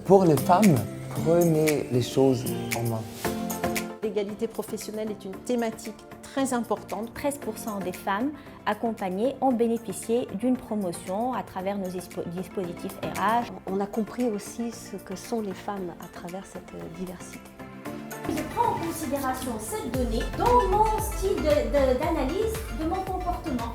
Pour les femmes, prenez les choses en main. L'égalité professionnelle est une thématique très importante. 13% des femmes accompagnées ont bénéficié d'une promotion à travers nos dispositifs RH. On a compris aussi ce que sont les femmes à travers cette diversité. Je prends en considération cette donnée dans mon style d'analyse de mon comportement.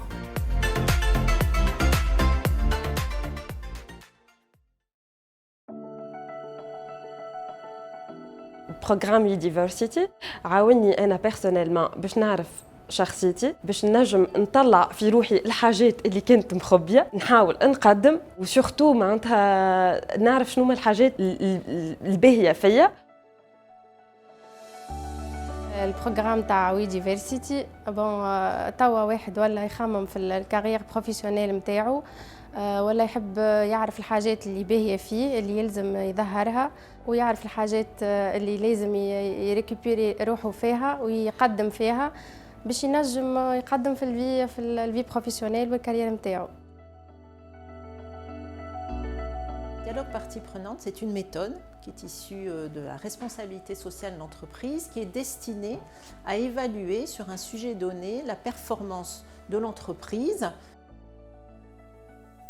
programme Udiversity عاوني أنا personnellement باش نعرف شخصيتي باش نجم نطلع في روحي الحاجات اللي كنت مخبية نحاول نقدم وسورتو معناتها نعرف شنو هما الحاجات الباهية فيا. البروغرام تاع وي ديفيرسيتي توا واحد ولا يخمم في الكارير بروفيسيونيل نتاعو ولا يحب يعرف الحاجات اللي باهيه فيه اللي يلزم يظهرها ويعرف الحاجات اللي لازم يريكوبيري روحه فيها ويقدم فيها باش ينجم يقدم في الفي بروفيسيونيل والكارير نتاعو. Dialogue partie prenante, c'est une méthode qui est issue de la responsabilité sociale de l'entreprise, qui est destinée à évaluer sur un sujet donné la performance de l'entreprise.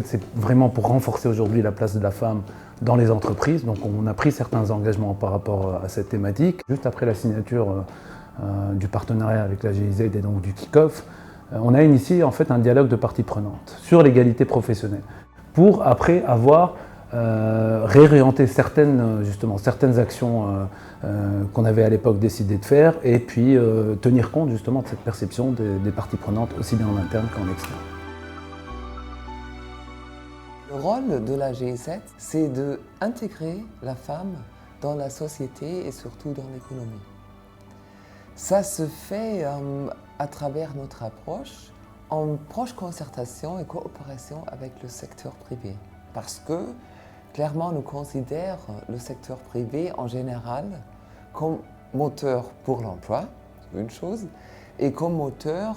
C'est vraiment pour renforcer aujourd'hui la place de la femme dans les entreprises. Donc on a pris certains engagements par rapport à cette thématique. Juste après la signature du partenariat avec la GIZ et donc du kick-off, on a initié en fait un dialogue de parties prenantes sur l'égalité professionnelle pour après avoir réorienter certaines actions qu'on avait à l'époque décidé de faire et puis tenir compte justement de cette perception des parties prenantes aussi bien en interne qu'en externe. Le rôle de la GIZ, c'est d'intégrer la femme dans la société et surtout dans l'économie. Ça se fait à travers notre approche, en proche concertation et coopération avec le secteur privé. Parce que clairement, nous considérons le secteur privé en général comme moteur pour l'emploi, c'est une chose, et comme moteur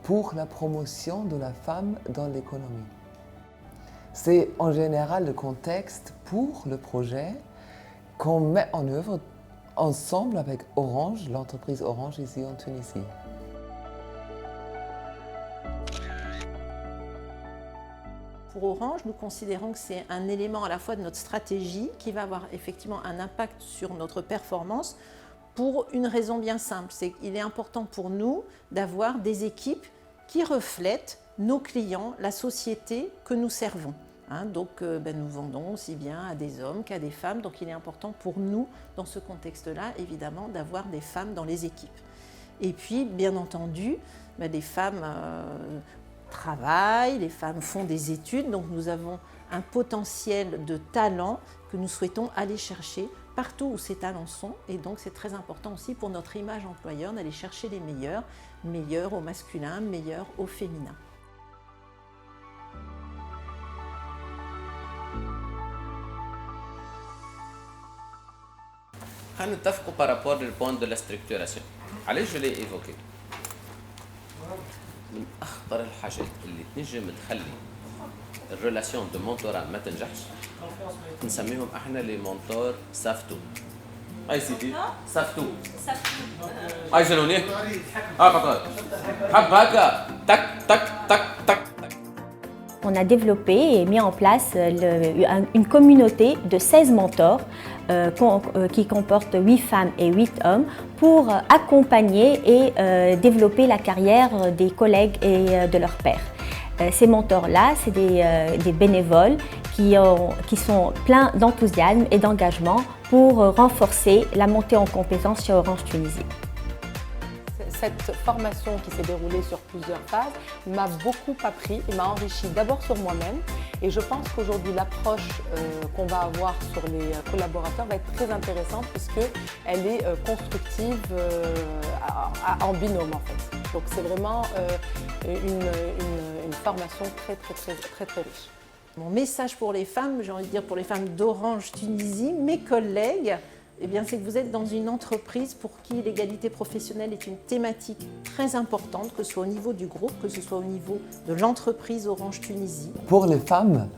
pour la promotion de la femme dans l'économie. C'est en général le contexte pour le projet qu'on met en œuvre ensemble avec Orange, l'entreprise Orange ici en Tunisie. Pour Orange, nous considérons que c'est un élément à la fois de notre stratégie qui va avoir effectivement un impact sur notre performance pour une raison bien simple. C'est qu'il est important pour nous d'avoir des équipes qui reflètent nos clients, la société que nous servons. Donc nous vendons aussi bien à des hommes qu'à des femmes. Donc il est important pour nous, dans ce contexte-là, évidemment, d'avoir des femmes dans les équipes. Et puis, bien entendu, les femmes travaillent, les femmes font des études, donc nous avons un potentiel de talent que nous souhaitons aller chercher partout où ces talents sont, et donc c'est très important aussi pour notre image employeur d'aller chercher les meilleurs, meilleurs au masculin, meilleurs au féminin. نتفقوا par rapport au point de la structuration. علاش je l'ai évoqué. من أخطر الحاجات اللي تنجم تخلي الريلاسيون دو مونتورا ما تنجحش نسميهم احنا لي مونتور سافتو. اي سيدي سافتو اي جلوني قطر حب هكا تك تك تك تك. On a développé et mis en place une communauté de 16 mentors qui comporte 8 femmes et 8 hommes pour accompagner et développer la carrière des collègues et de leurs pairs. Ces mentors-là, c'est des bénévoles qui sont pleins d'enthousiasme et d'engagement pour renforcer la montée en compétences chez Orange Tunisie. Cette formation qui s'est déroulée sur plusieurs phases m'a beaucoup appris et m'a enrichi d'abord sur moi-même. Et je pense qu'aujourd'hui, l'approche qu'on va avoir sur les collaborateurs va être très intéressante puisqu'elle est constructive en binôme en fait. Donc c'est vraiment une formation très riche. Mon message pour les femmes, j'ai envie de dire pour les femmes d'Orange Tunisie, mes collègues, c'est que vous êtes dans une entreprise pour qui l'égalité professionnelle est une thématique très importante, que ce soit au niveau du groupe, que ce soit au niveau de l'entreprise Orange Tunisie. Pour les femmes,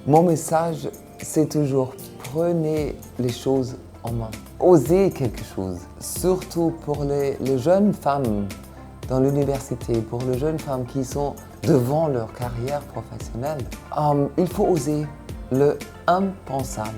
mon message c'est toujours prenez les choses en main. Osez quelque chose, surtout pour les jeunes femmes dans l'université, pour les jeunes femmes qui sont devant leur carrière professionnelle. Il faut oser le impensable.